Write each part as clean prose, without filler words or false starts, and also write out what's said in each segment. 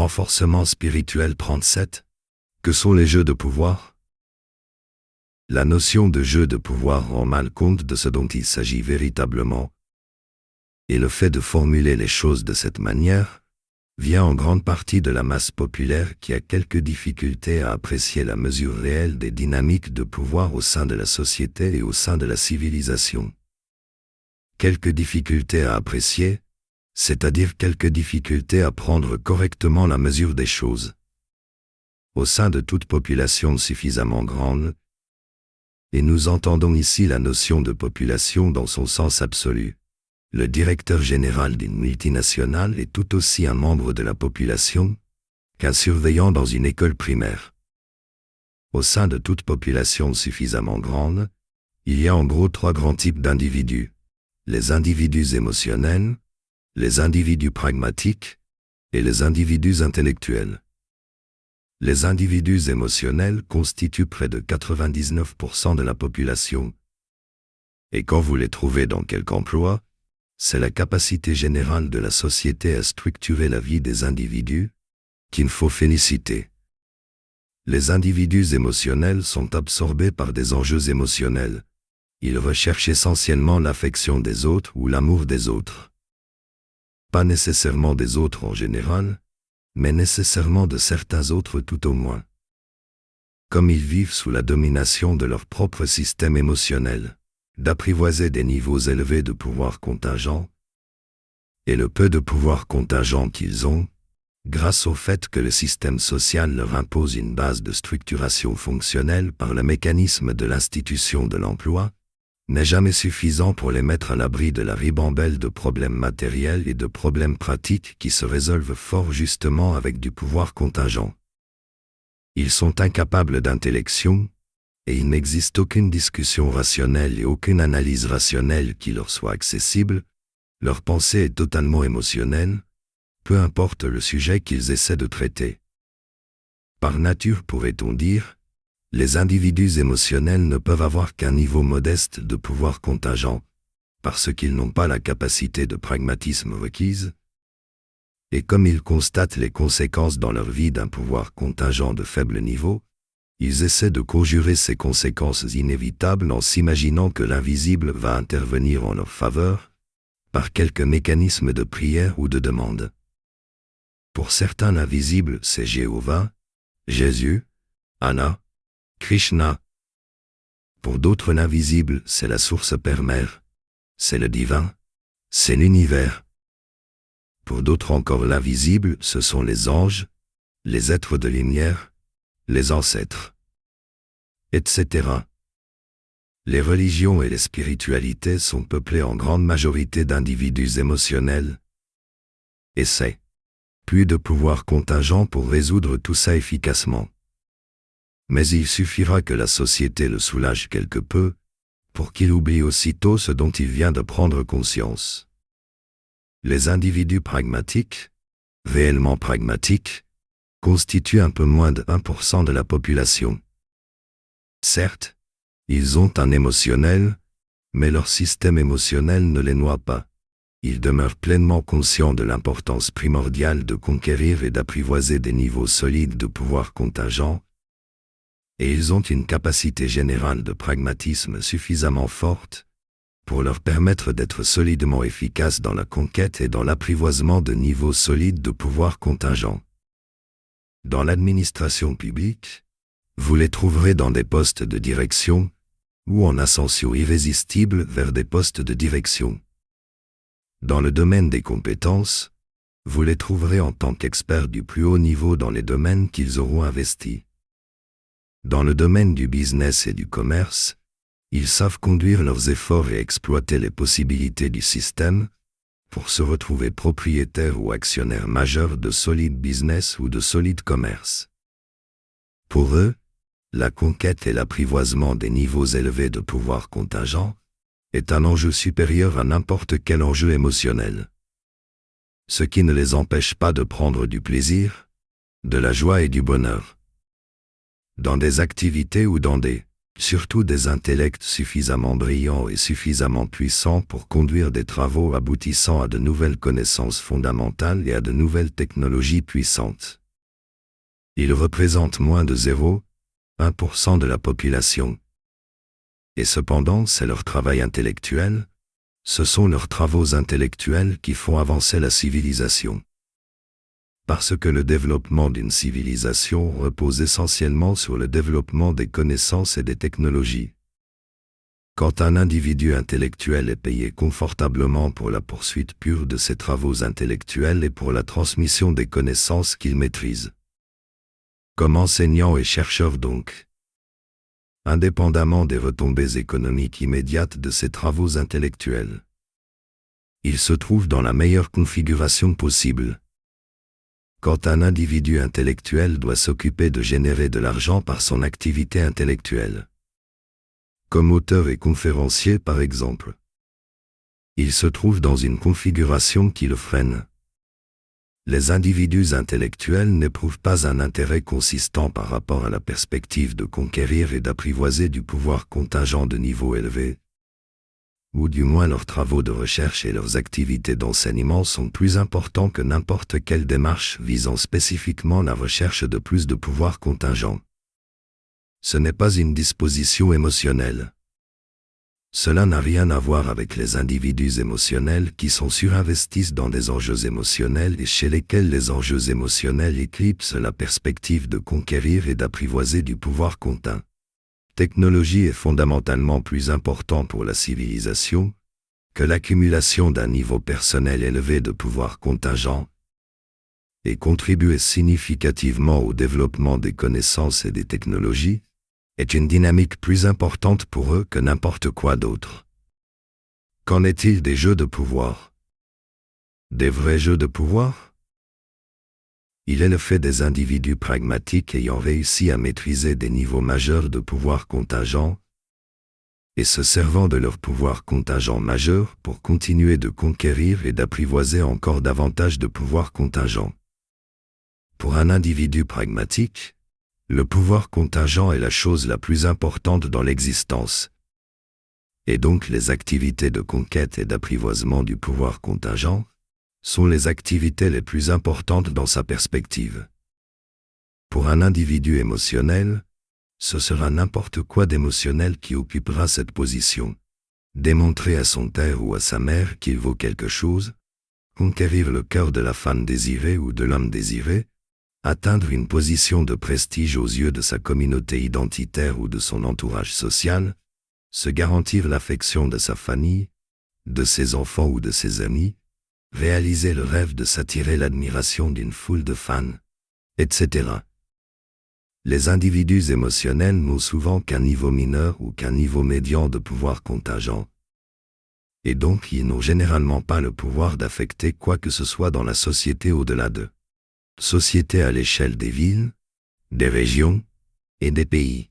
renforcement spirituel 37. Que sont les jeux de pouvoir? La notion de jeu de pouvoir rend mal compte de ce dont il s'agit véritablement, et le fait de formuler les choses de cette manière vient en grande partie de la masse populaire qui a quelques difficultés à apprécier la mesure réelle des dynamiques de pouvoir au sein de la société et au sein de la civilisation. Quelques difficultés à apprécier, c'est-à-dire quelques difficultés à prendre correctement la mesure des choses. Au sein de toute population suffisamment grande, et nous entendons ici la notion de population dans son sens absolu, le directeur général d'une multinationale est tout aussi un membre de la population qu'un surveillant dans une école primaire. Au sein de toute population suffisamment grande, il y a en gros 3 grands types d'individus: les individus émotionnels, les individus pragmatiques et les individus intellectuels. Les individus émotionnels constituent près de 99% de la population. Et quand vous les trouvez dans quelque emploi, c'est la capacité générale de la société à structurer la vie des individus qu'il faut féliciter. Les individus émotionnels sont absorbés par des enjeux émotionnels. Ils recherchent essentiellement l'affection des autres ou l'amour des autres. Pas nécessairement des autres en général, mais nécessairement de certains autres tout au moins. Comme ils vivent sous la domination de leur propre système émotionnel, d'apprivoiser des niveaux élevés de pouvoir contingent, et le peu de pouvoir contingent qu'ils ont, grâce au fait que le système social leur impose une base de structuration fonctionnelle par le mécanisme de l'institution de l'emploi, n'est jamais suffisant pour les mettre à l'abri de la ribambelle de problèmes matériels et de problèmes pratiques qui se résolvent fort justement avec du pouvoir contingent. Ils sont incapables d'intellection, et il n'existe aucune discussion rationnelle et aucune analyse rationnelle qui leur soit accessible. Leur pensée est totalement émotionnelle, peu importe le sujet qu'ils essaient de traiter. Par nature, pourrait-on dire, les individus émotionnels ne peuvent avoir qu'un niveau modeste de pouvoir contingent, parce qu'ils n'ont pas la capacité de pragmatisme requise, et comme ils constatent les conséquences dans leur vie d'un pouvoir contingent de faible niveau, ils essaient de conjurer ces conséquences inévitables en s'imaginant que l'invisible va intervenir en leur faveur, par quelque mécanisme de prière ou de demande. Pour certains, l'invisible, c'est Jéhovah, Jésus, Allah, Krishna. Pour d'autres, l'invisible, c'est la source père-mère, c'est le divin, c'est l'univers. Pour d'autres encore, l'invisible, ce sont les anges, les êtres de lumière, les ancêtres, etc. Les religions et les spiritualités sont peuplées en grande majorité d'individus émotionnels, et c'est plus de pouvoir contingent pour résoudre tout ça efficacement. Mais il suffira que la société le soulage quelque peu pour qu'il oublie aussitôt ce dont il vient de prendre conscience. Les individus pragmatiques, réellement pragmatiques, constituent un peu moins de 1% de la population. Certes, ils ont un émotionnel, mais leur système émotionnel ne les noie pas. Ils demeurent pleinement conscients de l'importance primordiale de conquérir et d'apprivoiser des niveaux solides de pouvoir contingent, et ils ont une capacité générale de pragmatisme suffisamment forte pour leur permettre d'être solidement efficaces dans la conquête et dans l'apprivoisement de niveaux solides de pouvoir contingent. Dans l'administration publique, vous les trouverez dans des postes de direction ou en ascension irrésistible vers des postes de direction. Dans le domaine des compétences, vous les trouverez en tant qu'experts du plus haut niveau dans les domaines qu'ils auront investis. Dans le domaine du business et du commerce, ils savent conduire leurs efforts et exploiter les possibilités du système pour se retrouver propriétaires ou actionnaires majeurs de solides business ou de solides commerces. Pour eux, la conquête et l'apprivoisement des niveaux élevés de pouvoir contingent est un enjeu supérieur à n'importe quel enjeu émotionnel. Ce qui ne les empêche pas de prendre du plaisir, de la joie et du bonheur. Dans des activités ou dans des surtout des intellects suffisamment brillants et suffisamment puissants pour conduire des travaux aboutissant à de nouvelles connaissances fondamentales et à de nouvelles technologies puissantes. Ils représentent moins de 0,1% de la population. Et cependant, c'est leur travail intellectuel, ce sont leurs travaux intellectuels qui font avancer la civilisation. Parce que le développement d'une civilisation repose essentiellement sur le développement des connaissances et des technologies. Quand un individu intellectuel est payé confortablement pour la poursuite pure de ses travaux intellectuels et pour la transmission des connaissances qu'il maîtrise. Comme enseignant et chercheur donc. Indépendamment des retombées économiques immédiates de ses travaux intellectuels. Il se trouve dans la meilleure configuration possible. Quand un individu intellectuel doit s'occuper de générer de l'argent par son activité intellectuelle. Comme auteur et conférencier par exemple. Il se trouve dans une configuration qui le freine. Les individus intellectuels n'éprouvent pas un intérêt consistant par rapport à la perspective de conquérir et d'apprivoiser du pouvoir contingent de niveau élevé. Ou du moins leurs travaux de recherche et leurs activités d'enseignement sont plus importants que n'importe quelle démarche visant spécifiquement la recherche de plus de pouvoir contingent. Ce n'est pas une disposition émotionnelle. Cela n'a rien à voir avec les individus émotionnels qui sont surinvestis dans des enjeux émotionnels et chez lesquels les enjeux émotionnels éclipsent la perspective de conquérir et d'apprivoiser du pouvoir contingent. Technologie est fondamentalement plus important pour la civilisation que l'accumulation d'un niveau personnel élevé de pouvoir contingent et contribuer significativement au développement des connaissances et des technologies est une dynamique plus importante pour eux que n'importe quoi d'autre. Qu'en est-il des jeux de pouvoir? Des vrais jeux de pouvoir? Il est le fait des individus pragmatiques ayant réussi à maîtriser des niveaux majeurs de pouvoir contingent et se servant de leur pouvoir contingent majeur pour continuer de conquérir et d'apprivoiser encore davantage de pouvoir contingent. Pour un individu pragmatique, le pouvoir contingent est la chose la plus importante dans l'existence. Et donc les activités de conquête et d'apprivoisement du pouvoir contingent sont les activités les plus importantes dans sa perspective. Pour un individu émotionnel, ce sera n'importe quoi d'émotionnel qui occupera cette position. Démontrer à son père ou à sa mère qu'il vaut quelque chose, conquérir le cœur de la femme désirée ou de l'homme désiré, atteindre une position de prestige aux yeux de sa communauté identitaire ou de son entourage social, se garantir l'affection de sa famille, de ses enfants ou de ses amis, réaliser le rêve de s'attirer l'admiration d'une foule de fans, etc. Les individus émotionnels n'ont souvent qu'un niveau mineur ou qu'un niveau médian de pouvoir contingent. Et donc ils n'ont généralement pas le pouvoir d'affecter quoi que ce soit dans la société au-delà d'eux. Société à l'échelle des villes, des régions et des pays.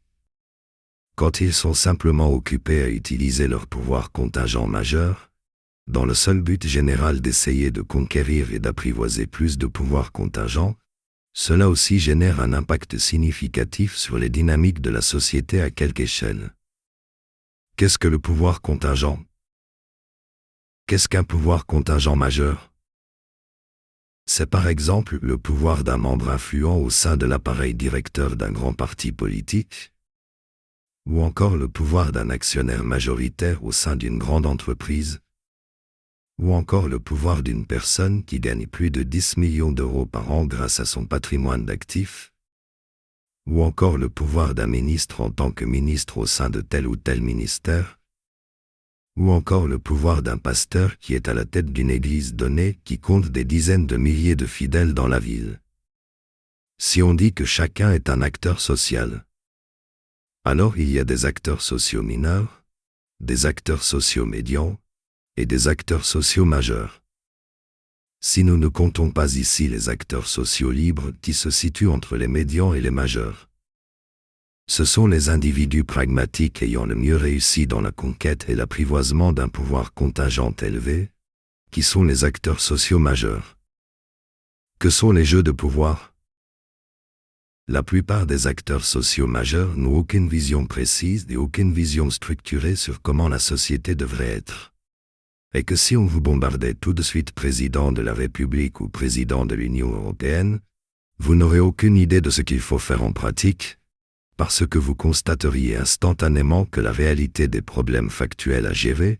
Quand ils sont simplement occupés à utiliser leur pouvoir contingent majeur, dans le seul but général d'essayer de conquérir et d'apprivoiser plus de pouvoir contingent, cela aussi génère un impact significatif sur les dynamiques de la société à quelque échelle. Qu'est-ce que le pouvoir contingent? Qu'est-ce qu'un pouvoir contingent majeur? C'est par exemple le pouvoir d'un membre influent au sein de l'appareil directeur d'un grand parti politique, ou encore le pouvoir d'un actionnaire majoritaire au sein d'une grande entreprise, ou encore le pouvoir d'une personne qui gagne plus de 10 millions d'euros par an grâce à son patrimoine d'actifs, ou encore le pouvoir d'un ministre en tant que ministre au sein de tel ou tel ministère, ou encore le pouvoir d'un pasteur qui est à la tête d'une église donnée qui compte des dizaines de milliers de fidèles dans la ville. Si on dit que chacun est un acteur social, alors il y a des acteurs sociaux mineurs, des acteurs sociaux médians, et des acteurs sociaux majeurs. Si nous ne comptons pas ici les acteurs sociaux libres qui se situent entre les médians et les majeurs. Ce sont les individus pragmatiques ayant le mieux réussi dans la conquête et l'apprivoisement d'un pouvoir contingent élevé, qui sont les acteurs sociaux majeurs. Que sont les jeux de pouvoir? La plupart des acteurs sociaux majeurs n'ont aucune vision précise et aucune vision structurée sur comment la société devrait être. Et que si on vous bombardait tout de suite président de la République ou président de l'Union européenne, vous n'aurez aucune idée de ce qu'il faut faire en pratique, parce que vous constateriez instantanément que la réalité des problèmes factuels à gérer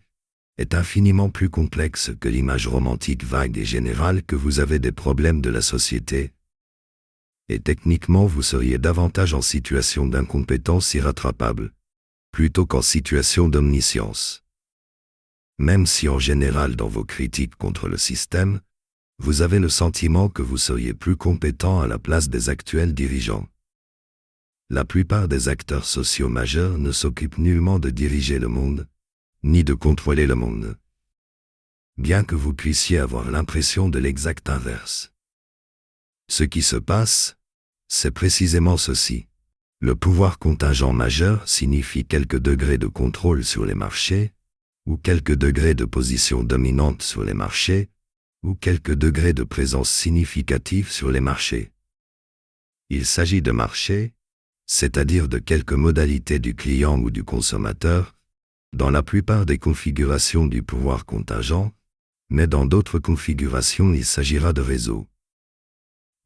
est infiniment plus complexe que l'image romantique vague et générale que vous avez des problèmes de la société. Et techniquement vous seriez davantage en situation d'incompétence irrattrapable, plutôt qu'en situation d'omniscience. Même si en général dans vos critiques contre le système, vous avez le sentiment que vous seriez plus compétent à la place des actuels dirigeants. La plupart des acteurs sociaux majeurs ne s'occupent nullement de diriger le monde, ni de contrôler le monde. Bien que vous puissiez avoir l'impression de l'exact inverse. Ce qui se passe, c'est précisément ceci. Le pouvoir contingent majeur signifie quelques degrés de contrôle sur les marchés, ou quelques degrés de position dominante sur les marchés, ou quelques degrés de présence significative sur les marchés. Il s'agit de marchés, c'est-à-dire de quelques modalités du client ou du consommateur, dans la plupart des configurations du pouvoir contingent, mais dans d'autres configurations il s'agira de réseaux.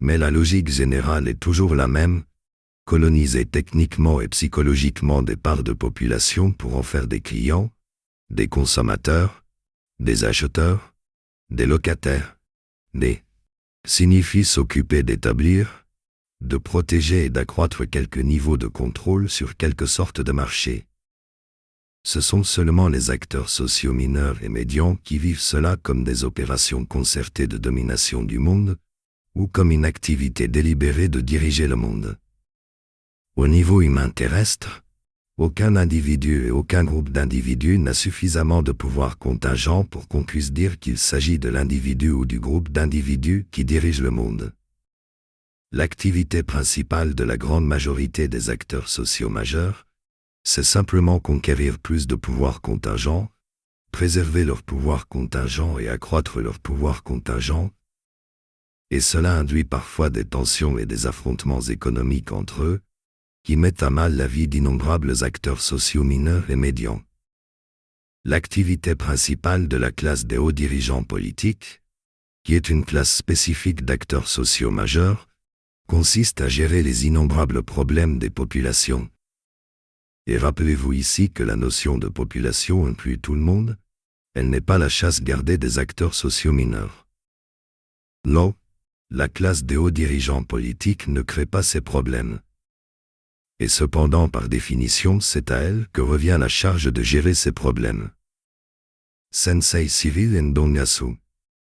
Mais la logique générale est toujours la même, coloniser techniquement et psychologiquement des parts de population pour en faire des clients, des consommateurs, des acheteurs, des locataires, signifie s'occuper d'établir, de protéger et d'accroître quelques niveaux de contrôle sur quelque sorte de marché. Ce sont seulement les acteurs sociaux mineurs et médians qui vivent cela comme des opérations concertées de domination du monde, ou comme une activité délibérée de diriger le monde. Au niveau humain terrestre, aucun individu et aucun groupe d'individus n'a suffisamment de pouvoir contingent pour qu'on puisse dire qu'il s'agit de l'individu ou du groupe d'individus qui dirige le monde. L'activité principale de la grande majorité des acteurs sociaux majeurs, c'est simplement conquérir plus de pouvoir contingent, préserver leur pouvoir contingent et accroître leur pouvoir contingent, et cela induit parfois des tensions et des affrontements économiques entre eux, qui mettent à mal la vie d'innombrables acteurs sociaux mineurs et médians. L'activité principale de la classe des hauts dirigeants politiques, qui est une classe spécifique d'acteurs sociaux majeurs, consiste à gérer les innombrables problèmes des populations. Et rappelez-vous ici que la notion de population inclut tout le monde, elle n'est pas la chasse gardée des acteurs sociaux mineurs. Non, la classe des hauts dirigeants politiques ne crée pas ces problèmes. Et cependant, par définition, c'est à elle que revient la charge de gérer ces problèmes. Sensei Cyril Ndonyasu.